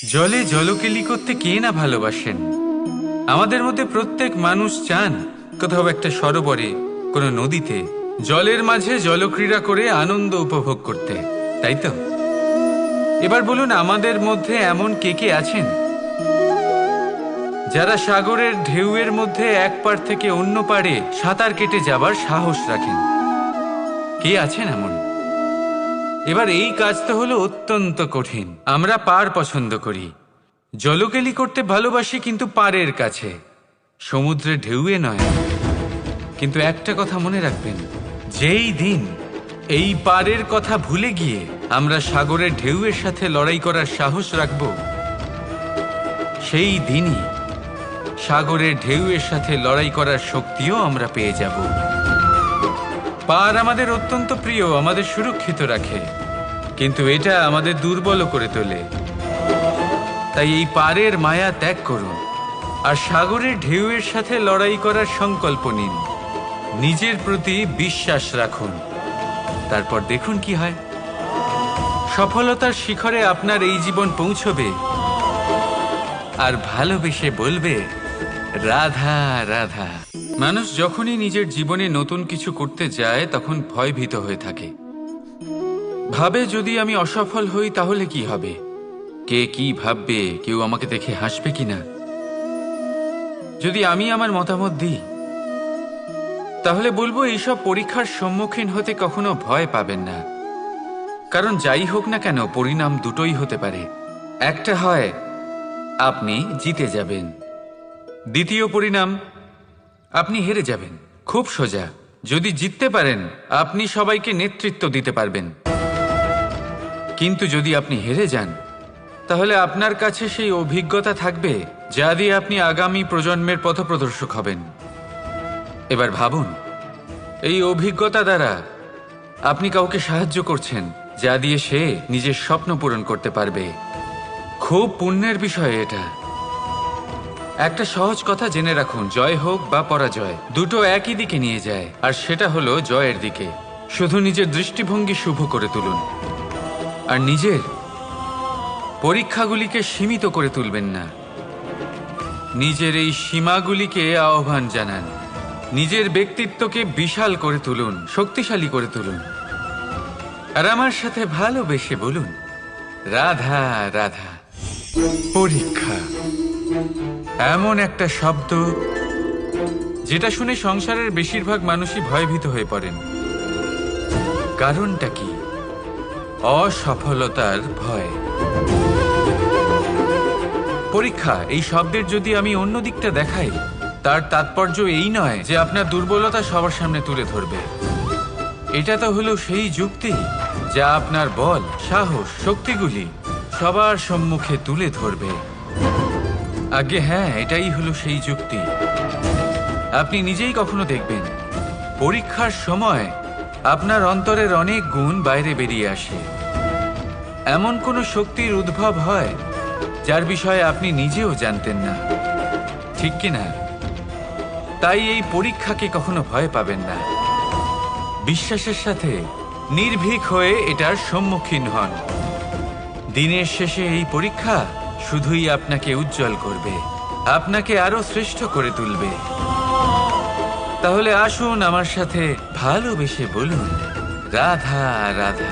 জলে জলকেলি করতে কে না ভালোবাসেন। আমাদের মধ্যে প্রত্যেক মানুষ চান কোথাও একটা সরোবরে, কোনো নদীতে, জলের মাঝে জলক্রীড়া করে আনন্দ উপভোগ করতে, তাই তো? এবার বলুন, আমাদের মধ্যে এমন কে কে আছেন যারা সাগরের ঢেউয়ের মধ্যে এক পাড় থেকে অন্য পাড়ে সাঁতার কেটে যাবার সাহস রাখেন? কে আছেন এমন? এবার এই কাজ তো হলো অত্যন্ত কঠিন। আমরা পাড় পছন্দ করি, জলকেলি করতে ভালোবাসি, কিন্তু পাড়ের কাছে, সমুদ্রের ঢেউয়ে নয়। কিন্তু একটা কথা মনে রাখবেন, যেই দিন এই পাড়ের কথা ভুলে গিয়ে আমরা সাগরের ঢেউয়ের সাথে লড়াই করার সাহস রাখব, সেই দিনই সাগরের ঢেউয়ের সাথে লড়াই করার শক্তিও আমরা পেয়ে যাব। পাড় আমাদের অত্যন্ত প্রিয়, আমাদের সুরক্ষিত রাখে, কিন্তু এটা আমাদের দুর্বল করে তোলে। তাই এই পাড়ের মায়া ত্যাগ করুন আর সাগরের ঢেউয়ের সাথে লড়াই করার সংকল্প নিন। নিজের প্রতি বিশ্বাস রাখুন, তারপর দেখুন কি হয়। সফলতার শিখরে আপনার এই জীবন পৌঁছবে আর ভালোবেসে বলবে, রাধা রাধা। মানুষ যখনই নিজের জীবনে নতুন কিছু করতে যায় তখন ভয়ভীত হয়ে থাকে। ভাবে, যদি আমি অসফল হই তাহলে কি হবে, কে কি ভাববে, কেউ আমাকে দেখে হাসবে কিনা। যদি আমি আমার মতামত দিই তাহলে বলবো, এইসব পরীক্ষার সম্মুখীন হতে কখনো ভয় পাবেন না। কারণ যাই হোক না কেন, পরিণাম দুটোই হতে পারে। একটা হয় আপনি জিতে যাবেন, দ্বিতীয় পরিণাম আপনি হেরে যাবেন। খুব সোজা। যদি জিততে পারেন আপনি সবাইকে নেতৃত্ব দিতে পারবেন, কিন্তু যদি আপনি হেরে যান তাহলে আপনার কাছে সেই অভিজ্ঞতা থাকবে যা দিয়ে আপনি আগামী প্রজন্মের পথপ্রদর্শক হবেন। এবার ভাবুন, এই অভিজ্ঞতা দ্বারা আপনি কাউকে সাহায্য করছেন যা দিয়ে সে নিজের স্বপ্ন পূরণ করতে পারবে। খুব পুণ্যের বিষয় এটা। একটা সহজ কথা জেনে রাখুন, জয় হোক বা পরাজয়, দুটো একই দিকে নিয়ে যায়, আর সেটা হলো জয়ের দিকে। শুধু নিজের দৃষ্টিভঙ্গি শুভ করে তুলুন আর নিজের পরীক্ষাগুলিকে সীমিত করে তুলবেন না। নিজের এই সীমাগুলিকে আহ্বান জানান। নিজের ব্যক্তিত্বকে বিশাল করে তুলুন, শক্তিশালী করে তুলুন। আর আমার সাথে ভালোবেসে বলুন, রাধা রাধা। পরীক্ষা এমন একটা শব্দ যেটা শুনে সংসারের বেশিরভাগ মানুষই ভয়ভীত হয়ে পড়েন। কারণটা কি? অসফলতার ভয়। পরীক্ষা এই শব্দের যদি আমি অন্য দিকটা দেখাই, তার তাৎপর্য এই নয় যে আপনার দুর্বলতা সবার সামনে তুলে ধরবে। এটা তো হলো সেই যুক্তি যা আপনার বল, সাহস, শক্তিগুলি সবার সম্মুখে তুলে ধরবে। আগে হ্যাঁ, এটাই হলো সেই যুক্তি। আপনি নিজেই কখনো দেখবেন, পরীক্ষার সময় আপনার অন্তরের অনেক গুণ বাইরে বেরিয়ে আসে। এমন কোনো শক্তির উদ্ভব হয় যার বিষয়ে আপনি নিজেও জানতেন না, ঠিক কিনা? তাই এই পরীক্ষাকে কখনো ভয় পাবেন না। বিশ্বাসের সাথে নির্ভীক হয়ে এটার সম্মুখীন হন। দিনের শেষে এই পরীক্ষা শুধুই আপনাকে উজ্জ্বল করবে, আপনাকে আরো শ্রেষ্ঠ করে তুলবে। তাহলে আসুন আমার সাথে ভালোবেসে বলুন, রাধা রাধা।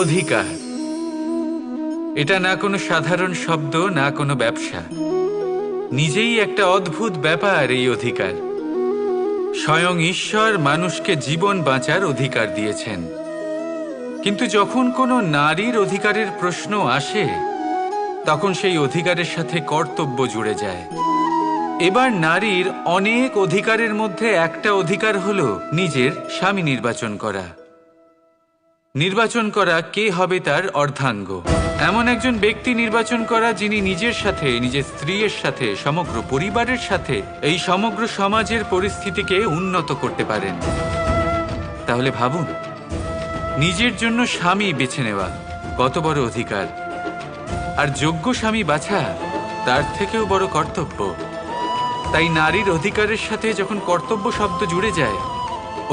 অধিকার এটা না কোনো সাধারণ শব্দ, না কোনো ব্যবসা। নিজেই একটা অদ্ভুত ব্যাপার এই অধিকার। স্বয়ং ঈশ্বর মানুষকে জীবন বাঁচার অধিকার দিয়েছেন, কিন্তু যখন কোনো নারীর অধিকারের প্রশ্ন আসে তখন সেই অধিকারের সাথে কর্তব্য জুড়ে যায়। এবার নারীর অনেক অধিকারের মধ্যে একটা অধিকার হলো নিজের স্বামী নির্বাচন করা। নির্বাচন করা কে হবে তার অর্ধাঙ্গ, এমন একজন ব্যক্তি নির্বাচন করা যিনি নিজের সাথে, নিজের স্ত্রীর সাথে, সমগ্র পরিবারের সাথে এই সমগ্র সমাজের পরিস্থিতিকে উন্নত করতে পারেন। তাহলে ভাবুন, নিজের জন্য স্বামী বেছে নেওয়া কত বড় অধিকার, আর যোগ্য স্বামী বাছা তার থেকেও বড় কর্তব্য। তাই নারীর অধিকারের সাথে যখন কর্তব্য শব্দ জুড়ে যায়,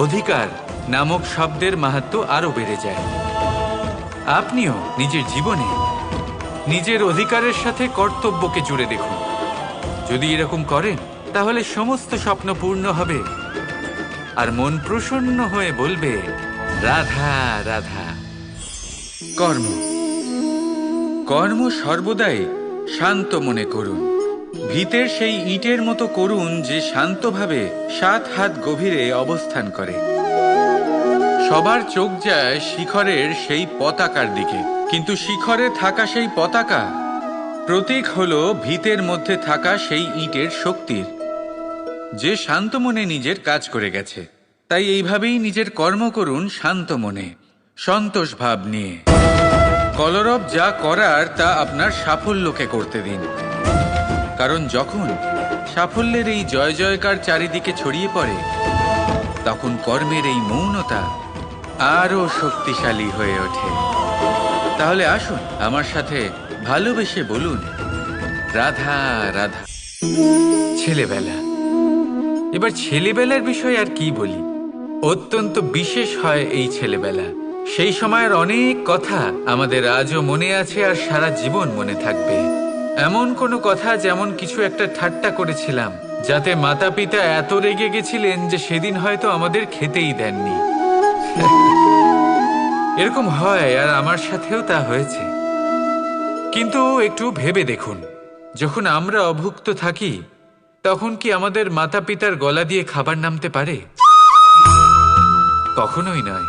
অধিকার নামক শব্দের মাহাত্ম্য আরো বেড়ে যায়। আপনিও নিজের জীবনে নিজের অধিকারের সাথে কর্তব্যকে জুড়ে দেখুন। যদি এরকম করেন তাহলে সমস্ত স্বপ্ন পূর্ণ হবে আর মন প্রসন্ন হয়ে বলবে, রাধা রাধা। কর্ম কর্ম সর্বদাই শান্ত মনে করুন। ভিতের সেই ইটের মতো করুন যে শান্তভাবে 7 হাত গভীরে অবস্থান করে। সবার চোখ যায় শিখরের সেই পতাকার দিকে, কিন্তু শিখরে থাকা সেই পতাকা প্রতীক হলো ভিতের মধ্যে থাকা সেই ইটের শক্তির, যে শান্ত মনে নিজের কাজ করে গেছে। তাই এইভাবেই নিজের কর্ম করুন শান্ত মনে, সন্তোষ ভাব নিয়ে। কলরব যা করার তা আপনার সাফল্যকে করতে দিন, কারণ যখন সাফল্যের এই জয় জয়কার চারিদিকে ছড়িয়ে পড়ে তখন কর্মের এই মৌনতা আরো শক্তিশালী হয়ে ওঠে। তাহলে আসুন আমার সাথে ভালোবেসে বলুন, রাধা রাধা। ছেলেবেলা, এবার ছেলেবেলার বিষয় আর কি বলি, অত্যন্ত বিশেষ হয় এই ছেলেবেলা। সেই সময়ের অনেক কথা আমাদের আজও মনে আছে আর সারা জীবন মনে থাকবে। এমন কোনো কথা যেমন কিছু একটা ঠাট্টা করেছিলাম, যাতে মাতা পিতা এত রেগে গেছিলেন যে সেদিন হয়তো আমাদের খেতেই দেননি। এরকম হয়, আর আমার সাথেও তা হয়েছে। কিন্তু একটু ভেবে দেখুন, যখন আমরা অভুক্ত থাকি তখন কি আমাদের মাতা পিতার গলা দিয়ে খাবার নামতে পারে? কখনোই নয়।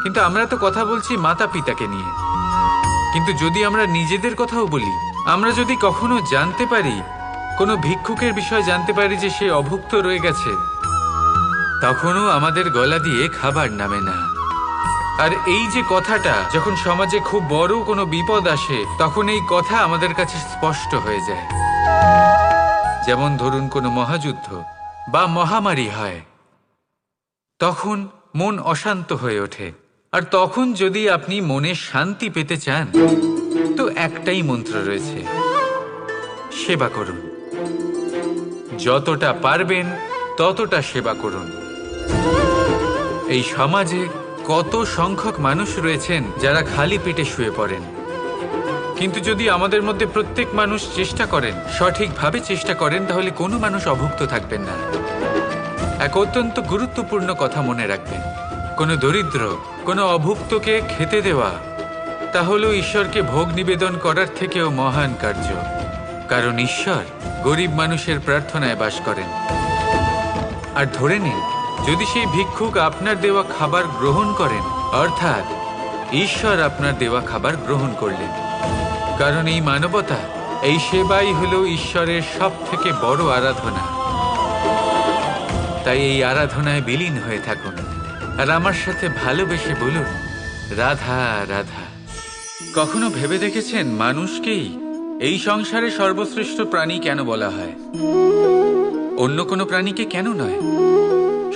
কিন্তু আমরা তো কথা বলছি মাতা পিতাকে নিয়ে। কিন্তু যদি আমরা নিজেদের কথাও বলি, আমরা যদি কখনো জানতে পারি, কোনো ভিক্ষুকের বিষয় জানতে পারি যে সে অভুক্ত রয়ে গেছে, তখনও আমাদের গলা দিয়ে খাবার নামে না। আর এই যে কথাটা, যখন সমাজে খুব বড় কোনো বিপদ আসে তখন এই কথা আমাদের কাছে স্পষ্ট হয়ে যায়। যেমন ধরুন কোনো মহাযুদ্ধ বা মহামারী হয়, তখন মন অশান্ত হয়ে ওঠে। আর তখন যদি আপনি মনে শান্তি পেতে চান তো একটাই মন্ত্র রয়েছে, সেবা করুন। যতটা পারবেন ততটা সেবা করুন। এই সমাজে কত সংখ্যক মানুষ রয়েছেন যারা খালি পেটে শুয়ে পড়েন, কিন্তু যদি আমাদের মধ্যে প্রত্যেক মানুষ চেষ্টা করেন, সঠিকভাবে চেষ্টা করেন, তাহলে কোনো মানুষ অভুক্ত থাকবেন না। এক অত্যন্ত গুরুত্বপূর্ণ কথা মনে রাখবেন, কোনো দরিদ্র, কোনো অভুক্তকে খেতে দেওয়া তা হলো ঈশ্বরকে ভোগ নিবেদন করার থেকেও মহান কার্য। কারণ ঈশ্বর গরিব মানুষের প্রার্থনায় বাস করেন। আর ধরে নিন, যদি সেই ভিক্ষুক আপনার দেওয়া খাবার গ্রহণ করেন, অর্থাৎ ঈশ্বর আপনার দেওয়া খাবার গ্রহণ করলেন। কারণ এই মানবতা, এই সেবাই হলো ঈশ্বরের সব থেকে বড় আরাধনা। তাই এই আরাধনায় বিলীন হয়ে থাকুন আর আমার সাথে ভালোবেসে বলুন, রাধা রাধা। কখনো ভেবে দেখেছেন মানুষকেই এই সংসারে সর্বশ্রেষ্ঠ প্রাণী কেন বলা হয়? অন্য কোনো প্রাণীকে কেন নয়?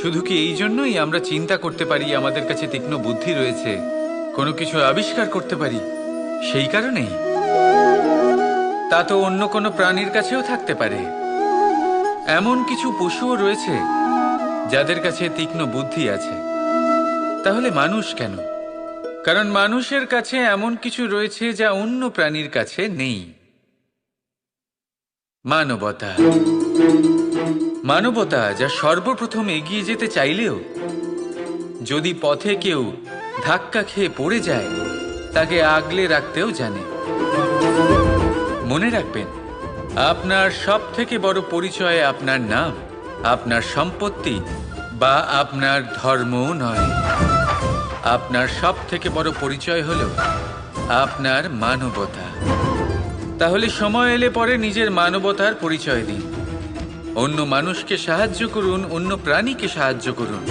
শুধু কি এই জন্যই আমরা চিন্তা করতে পারি, আমাদের কাছে তীক্ষ্ণ বুদ্ধি রয়েছে, কোনো কিছু আবিষ্কার করতে পারি, সেই কারণেই? তা তো অন্য কোনো প্রাণীর কাছেও থাকতে পারে। এমন কিছু পশুও রয়েছে যাদের কাছে তীক্ষ্ণ বুদ্ধি আছে। তাহলে মানুষ কেন? কারণ মানুষের কাছে এমন কিছু রয়েছে যা অন্য প্রাণীর কাছে নেই। মানবতা। মানবতা যা সর্বপ্রথম এগিয়ে যেতে চাইলেও যদি পথে কেউ ধাক্কা খেয়ে পড়ে যায়, তাকে আগলে রাখতেও জানে। মনে রাখবেন, আপনার সব থেকে বড় পরিচয় আপনার নাম, আপনার সম্পত্তি বা আপনার ধর্মও নয়। আপনার সব থেকে বড় পরিচয় হলো আপনার মানবতা। তাহলে সময় এলে পরে নিজের মানবতার পরিচয় দিন। অন্য মানুষকে সাহায্য করুন, অন্য প্রাণীকে সাহায্য করুন।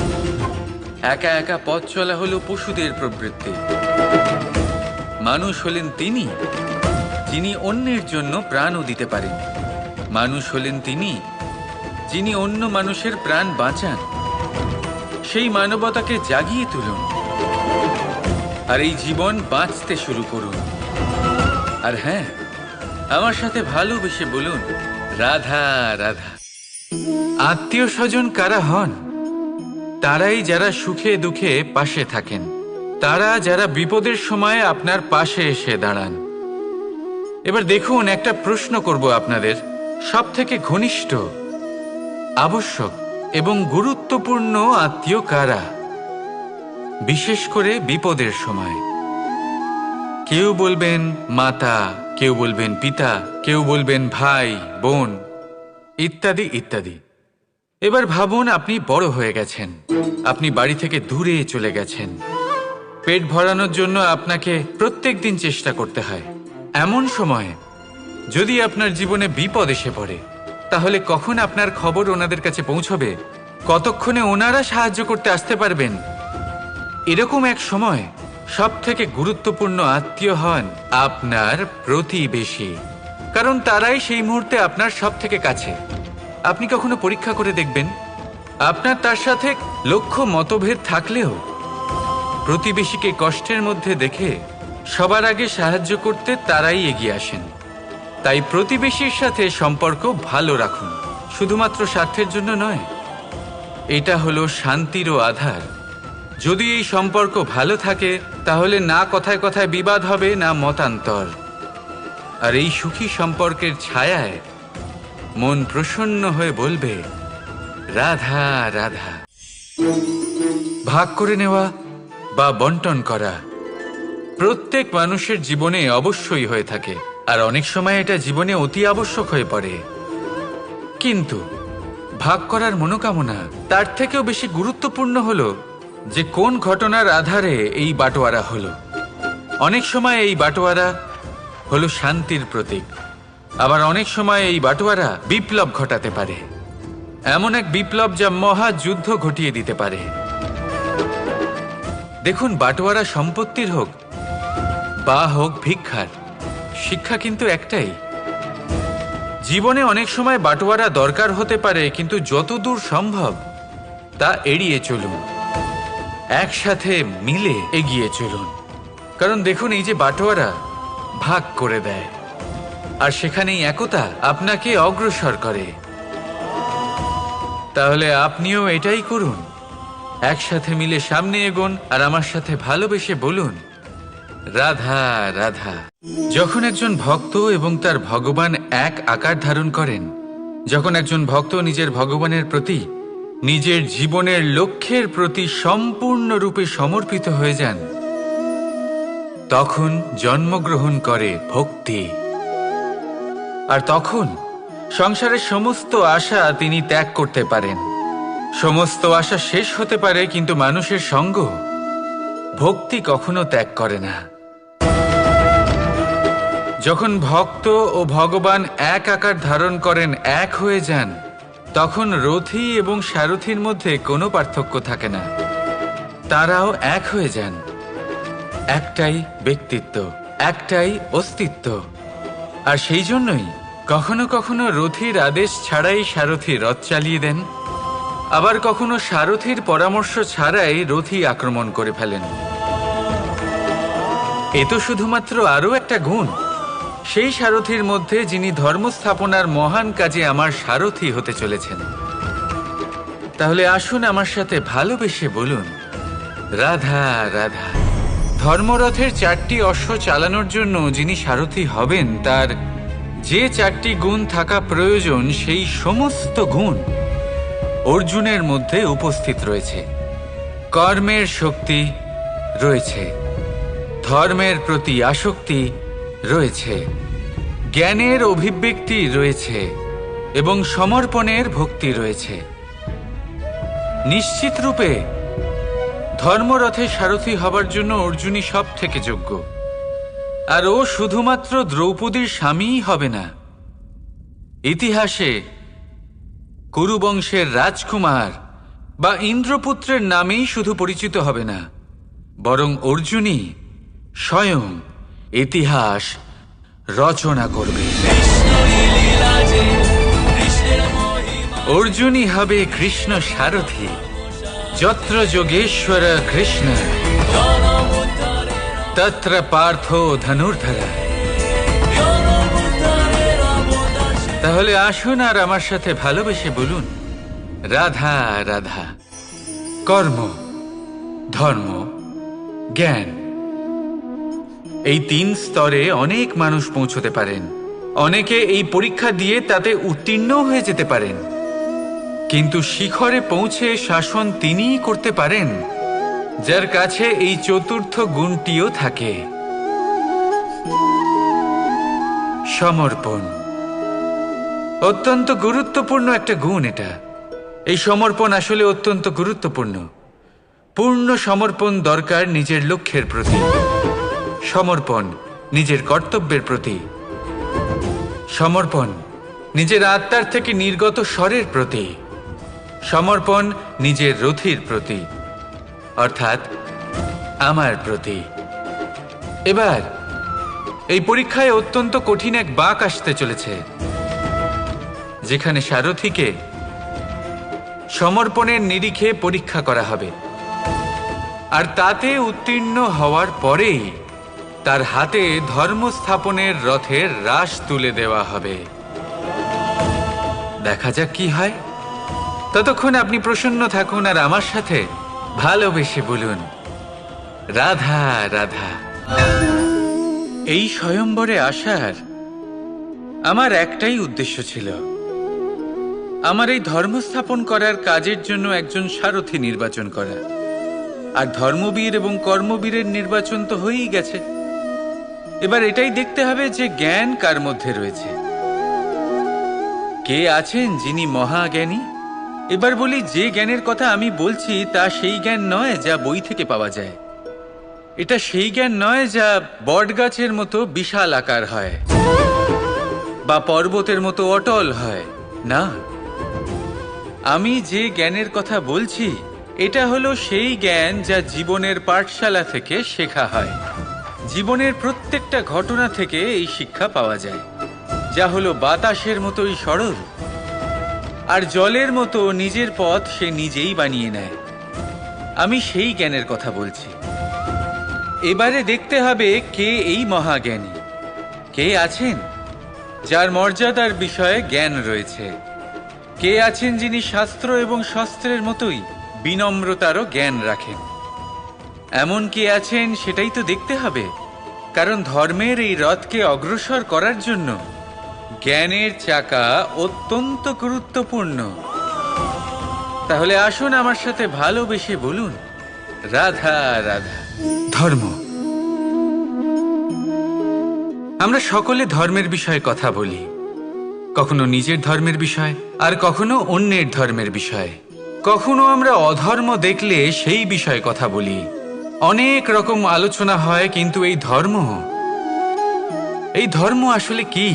একা একা পথ চলা হলো পশুদের প্রবৃত্তি। মানুষ হলেন তিনি যিনি অন্যের জন্য প্রাণও দিতে পারেন। মানুষ হলেন তিনি যিনি অন্য মানুষের প্রাণ বাঁচান। সেই মানবতাকে জাগিয়ে তুলুন আর এই জীবন বাঁচতে শুরু করুন। আর হ্যাঁ, আমার সাথে ভালোবেসে বলুন, রাধা রাধা। আত্মীয় স্বজন কারা হন? তারাই যারা সুখে দুঃখে পাশে থাকেন, তারা যারা বিপদের সময় আপনার পাশে এসে দাঁড়ান। এবার দেখুন, একটা প্রশ্ন করব আপনাদের, সব থেকে ঘনিষ্ঠ, আবশ্যক এবং গুরুত্বপূর্ণ আত্মীয় কারা, বিশেষ করে বিপদের সময়? কেউ বলবেন মাতা, কেউ বলবেন পিতা, কেউ বলবেন ভাই বোন, ইত্যাদি ইত্যাদি। এবার ভাবুন, আপনি বড় হয়ে গেছেন, আপনি বাড়ি থেকে দূরে চলে গেছেন, পেট ভরানোর জন্য আপনাকে প্রত্যেক দিন চেষ্টা করতে হয়। এমন সময় যদি আপনার জীবনে বিপদ এসে পড়ে, তাহলে কখন আপনার খবর ওনাদের কাছে পৌঁছবে? কতক্ষণে ওনারা সাহায্য করতে আসতে পারবেন? এরকম এক সময় সব থেকে গুরুত্বপূর্ণ আত্মীয় হন আপনার প্রতিবেশী, কারণ তারাই সেই মুহূর্তে আপনার সব থেকে কাছে। আপনি কখনো পরীক্ষা করে দেখবেন, আপনার তার সাথে লক্ষ্য মতভেদ থাকলেও প্রতিবেশীকে কষ্টের মধ্যে দেখে সবার আগে সাহায্য করতে তারাই এগিয়ে আসেন। তাই প্রতিবেশীর সাথে সম্পর্ক ভালো রাখুন, শুধুমাত্র স্বার্থের জন্য নয়। এটা হলো শান্তিরও আধার। যদি এই সম্পর্ক ভালো থাকে, তাহলে না কথায় কথায় বিবাদ হবে, না মতান্তর। আর এই সুখী সম্পর্কের ছায়ায় মন প্রসন্ন হয়ে বলবে, রাধা রাধা। ভাগ করে নেওয়া বা বন্টন করা প্রত্যেক মানুষের জীবনে অবশ্যই হয়ে থাকে, আর অনেক সময় এটা জীবনে অতি আবশ্যক হয়ে পড়ে। কিন্তু ভাগ করার মনোকামনা তার থেকেও বেশি গুরুত্বপূর্ণ হলো যে কোন ঘটনার আধারে এই বাটোয়ারা হলো। অনেক সময় এই বাটোয়ারা হলো শান্তির প্রতীক, আবার অনেক সময় এই বাটোয়ারা বিপ্লব ঘটাতে পারে, এমন এক বিপ্লব যা মহাযুদ্ধ ঘটিয়ে দিতে পারে। দেখুন, বাটোয়ারা সম্পত্তির হোক বা হোক ভিক্ষার, শিক্ষা কিন্তু একটাই। জীবনে অনেক সময় বাটোয়ারা দরকার হতে পারে, কিন্তু যতদূর সম্ভব তা এড়িয়ে চলুন, একসাথে মিলে এগিয়ে চলুন। কারণ দেখুন, এই যে বাটোয়ারা ভাগ করে দেয়, আর সেখানেই একতা আপনাকে অগ্রসর করে। তাহলে আপনিও এটাই করুন, একসাথে মিলে সামনে এগোন, আর আমার সাথে ভালোবেসে বলুন, রাধা রাধা। যখন একজন ভক্ত এবং তার ভগবান এক আকার ধারণ করেন, যখন একজন ভক্ত নিজের ভগবানের প্রতি, নিজের জীবনের লক্ষ্যের প্রতি সম্পূর্ণরূপে সমর্পিত হয়ে যান, তখন জন্মগ্রহণ করে ভক্তি। আর তখন সংসারের সমস্ত আশা তিনি ত্যাগ করতে পারেন। সমস্ত আশা শেষ হতে পারে, কিন্তু মানুষের সঙ্গ ভক্তি কখনো ত্যাগ করে না। যখন ভক্ত ও ভগবান এক আকার ধারণ করেন, এক হয়ে যান, তখন রথী এবং সারথীর মধ্যে কোনো পার্থক্য থাকে না, তারাও এক হয়ে যান। একটাই ব্যক্তিত্ব, একটাই অস্তিত্ব। আর সেই জন্যই কখনো কখনো রথীর আদেশ ছাড়াই সারথী রথ চালিয়ে দেন, আবার কখনো সারথীর পরামর্শ ছাড়াই রথী আক্রমণ করে ফেলেন। এ তো শুধুমাত্র আরও একটা গুণ সেই সারথীর মধ্যে, যিনি ধর্ম স্থাপনার মহান কাজে আমার সারথী হতে চলেছেন। তাহলে আসুন আমার সাথে ভালোবেসে বলুন, রাধা রাধা। ধর্মরথের 4টি অশ্ব চালানোর জন্য যিনি সারথী হবেন, তার যে 4টি গুণ থাকা প্রয়োজন, সেই সমস্ত গুণ অর্জুনের মধ্যে উপস্থিত রয়েছে। কর্মের শক্তি রয়েছে, ধর্মের প্রতি আসক্তি রয়েছে, জ্ঞানের অভিব্যক্তি রয়েছে এবং সমর্পণের ভক্তি রয়েছে। নিশ্চিত রূপে ধর্মরথে সারথী হবার জন্য অর্জুনই সব থেকে যোগ্য। আর ও শুধুমাত্র দ্রৌপদীর স্বামীই হবে না, ইতিহাসে কুরুবংশের রাজকুমার বা ইন্দ্রপুত্রের নামেই শুধু পরিচিত হবে না, বরং অর্জুনই স্বয়ং ইতিহাস রচনা করবে। অর্জুনই হবে কৃষ্ণ সারথী, যত্র যোগেশ্বর কৃষ্ণ তত্র পার্থ ধনুর্ধরা। তাহলে আসুন আর আমার সাথে ভালোবেসে বলুন, রাধা রাধা। কর্ম, ধর্ম, জ্ঞান এই 3 স্তরে অনেক মানুষ পৌঁছতে পারেন। অনেকে এই পরীক্ষা দিয়ে তাতে উত্তীর্ণ হয়ে যেতে পারেন, কিন্তু শিখরে পৌঁছে শাসন তিনিই করতে পারেন যার কাছে এই চতুর্থ গুণটিও থাকে, সমর্পণ। অত্যন্ত গুরুত্বপূর্ণ একটা গুণ এটা। এই সমর্পণ আসলে অত্যন্ত গুরুত্বপূর্ণ। পূর্ণ সমর্পণ দরকার নিজের লক্ষ্যের প্রতি, সমর্পণ নিজের কর্তব্যের প্রতি, সমর্পণ নিজের আত্মার থেকে নির্গত স্বরের প্রতি, সমর্পণ নিজের রথির প্রতি, অর্থাৎ আমার প্রতি। এবার এই পরীক্ষায় অত্যন্ত কঠিন এক বাঁক আসতে চলেছে, যেখানে সারথীকে সমর্পণের নিরিখে পরীক্ষা করা হবে, আর তাতে উত্তীর্ণ হওয়ার পরেই তার হাতে ধর্ম স্থাপনের রথের রাশ তুলে দেওয়া হবে। দেখা যাক কি হয়। ততক্ষণ আপনি প্রসন্ন থাকুন আর আমার সাথে ভালোবেসে বলুন, রাধা রাধা। এই স্বয়ম্বরে আসার আমার একটাই উদ্দেশ্য ছিল, আমার এই ধর্ম স্থাপন করার কাজের জন্য একজন সারথী নির্বাচন করা। আর ধর্মবীর এবং কর্মবীরের নির্বাচন তো হয়েই গেছে। এবার এটাই দেখতে হবে যে জ্ঞান কার মধ্যে রয়েছে, কে আছেন যিনি মহাজ্ঞানী। এবার বলি, যে জ্ঞানের কথা আমি বলছি তা সেই জ্ঞান নয় যা বই থেকে পাওয়া যায়। এটা সেই জ্ঞান নয় যা বটগাছের মতো বিশাল আকার হয় বা পর্বতের মতো অটল হয়। না, আমি যে জ্ঞানের কথা বলছি এটা হলো সেই জ্ঞান যা জীবনের পাঠশালা থেকে শেখা হয়। জীবনের প্রত্যেকটা ঘটনা থেকে এই শিক্ষা পাওয়া যায়, যা হলো বাতাসের মতোই সরল আর জলের মতো নিজের পথ সে নিজেই বানিয়ে নেয়। আমি সেই জ্ঞানের কথা বলছি। এবারে দেখতে হবে কে এই মহাজ্ঞানী, কে আছেন যার মর্যাদার বিষয়ে জ্ঞান রয়েছে, কে আছেন যিনি শাস্ত্র এবং শস্ত্রের মতোই বিনম্রতারও জ্ঞান রাখেন। এমন কে আছেন সেটাই তো দেখতে হবে, কারণ ধর্মের এই রথকে অগ্রসর করার জন্য জ্ঞানের চাকা অত্যন্ত গুরুত্বপূর্ণ। তাহলে আসুন আমার সাথে ভালোবেসে বলুন, রাধা রাধা। ধর্ম। আমরা সকলে ধর্মের বিষয়ে কথা বলি, কখনো নিজের ধর্মের বিষয় আর কখনো অন্যের ধর্মের বিষয়। কখনো আমরা অধর্ম দেখলে সেই বিষয়ে কথা বলি। অনেক রকম আলোচনা হয়, কিন্তু এই ধর্ম আসলে কি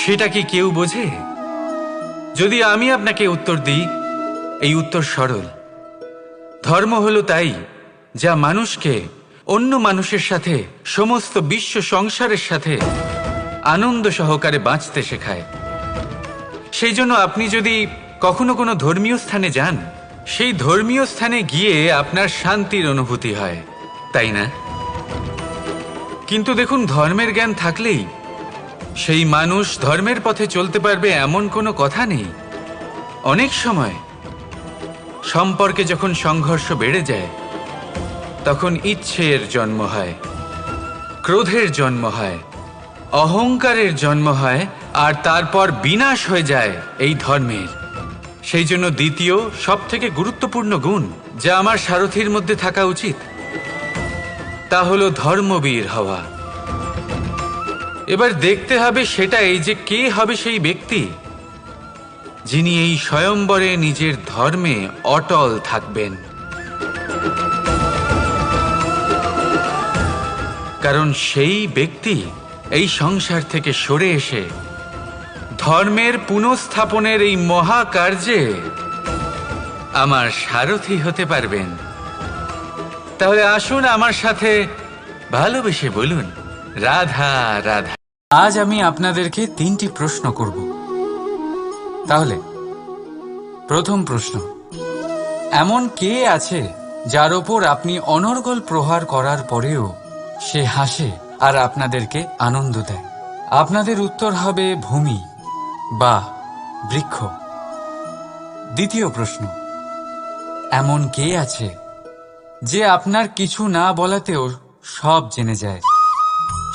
সেটা কি কেউ বোঝে? যদি আমি আপনাকে উত্তর দিই, এই উত্তর সরল। ধর্ম হলো তাই যা মানুষকে অন্য মানুষের সাথে, সমস্ত বিশ্ব সংসারের সাথে আনন্দ সহকারে বাঁচতে শেখায়। সেই জন্য আপনি যদি কখনো কোনো ধর্মীয় স্থানে যান, সেই ধর্মীয় স্থানে গিয়ে আপনার শান্তির অনুভূতি হয়, তাই না? কিন্তু দেখুন, ধর্মের জ্ঞান থাকলেই সেই মানুষ ধর্মের পথে চলতে পারবে এমন কোনো কথা নেই। অনেক সময় সম্পর্কে যখন সংঘর্ষ বেড়ে যায়, তখন ইচ্ছের জন্ম হয়, ক্রোধের জন্ম হয়, অহংকারের জন্ম হয়, আর তারপর বিনাশ হয়ে যায় এই ধর্মের। সেই জন্য দ্বিতীয় সবথেকে গুরুত্বপূর্ণ গুণ যা আমার সারথীর মধ্যে থাকা উচিত, তা হলো ধর্মবীর হওয়া। এবার দেখতে হবে সেটাই যে কে হবে সেই ব্যক্তি যিনি এই স্বয়ম্বরে নিজের ধর্মে অটল থাকবেন। কারণ সেই ব্যক্তি এই সংসার থেকে সরে এসে ধর্মের পুনঃস্থাপনের এই মহাকার্যে আমার সারথী হতে পারবেন। তাহলে আসুন আমার সাথে ভালোবেসে বলুন, রাধা রাধা। আজ আমি আপনাদেরকে 3টি প্রশ্ন করব। তাহলে প্রথম প্রশ্ন, এমন কে আছে যার ওপর আপনি অনর্গল প্রহার করার পরেও সে হাসে আর আপনাদেরকে আনন্দ দেয়? আপনাদের উত্তর হবে ভূমি বা বৃক্ষ। দ্বিতীয় প্রশ্ন, এমন কে আছে যে আপনার কিছু না বলাতেও সব জেনে যায়,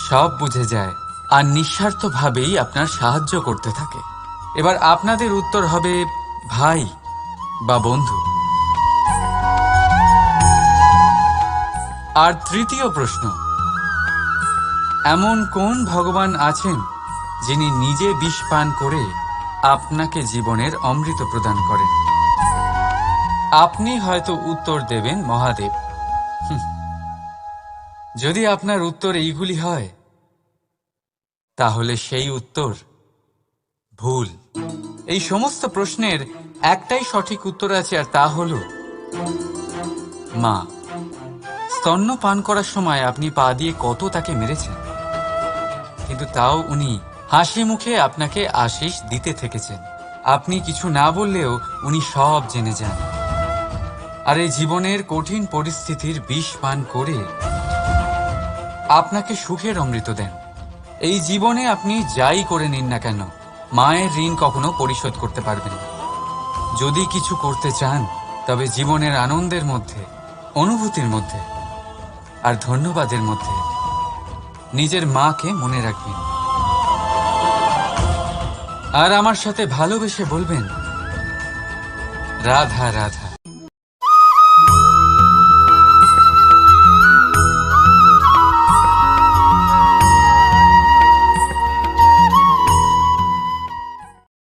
সব বুঝে যায়, আর নিঃস্বার্থভাবেই আপনার সাহায্য করতে থাকে। এবার আপনাদের উত্তর হবে ভাই বা বন্ধু। আর তৃতীয় প্রশ্ন, এমন কোন ভগবান আছেন যিনি নিজে বিষ পান করে আপনাকে জীবনের অমৃত প্রদান করেন? আপনি হয়তো উত্তর দেবেন মহাদেব। যদি আপনার উত্তর এইগুলি হয়, তাহলে সেই উত্তর ভুল। এই সমস্ত প্রশ্নের একটাই সঠিক উত্তর আছে, আর তা হল মা। স্তন্য পান করার সময় আপনি পা দিয়ে কত তাকে মেরেছেন, কিন্তু তাও উনি হাসি মুখে আপনাকে আশিস দিতে থেকেছেন। আপনি কিছু না বললেও উনি সব জেনে যান, আর এই জীবনের কঠিন পরিস্থিতির বিষ পান করে আপনাকে সুখের অমৃত দেন। এই জীবনে আপনি যাই করে নিন না কেন, মায়ের ঋণ কখনো পরিশোধ করতে পারবেন না। যদি কিছু করতে চান, তবে জীবনের আনন্দের মধ্যে, অনুভূতির মধ্যে আর ধন্যবাদের মধ্যে নিজের মাকে মনে রাখবেন, আর আমার সাথে ভালোবেসে বলবেন রাধা রাধা।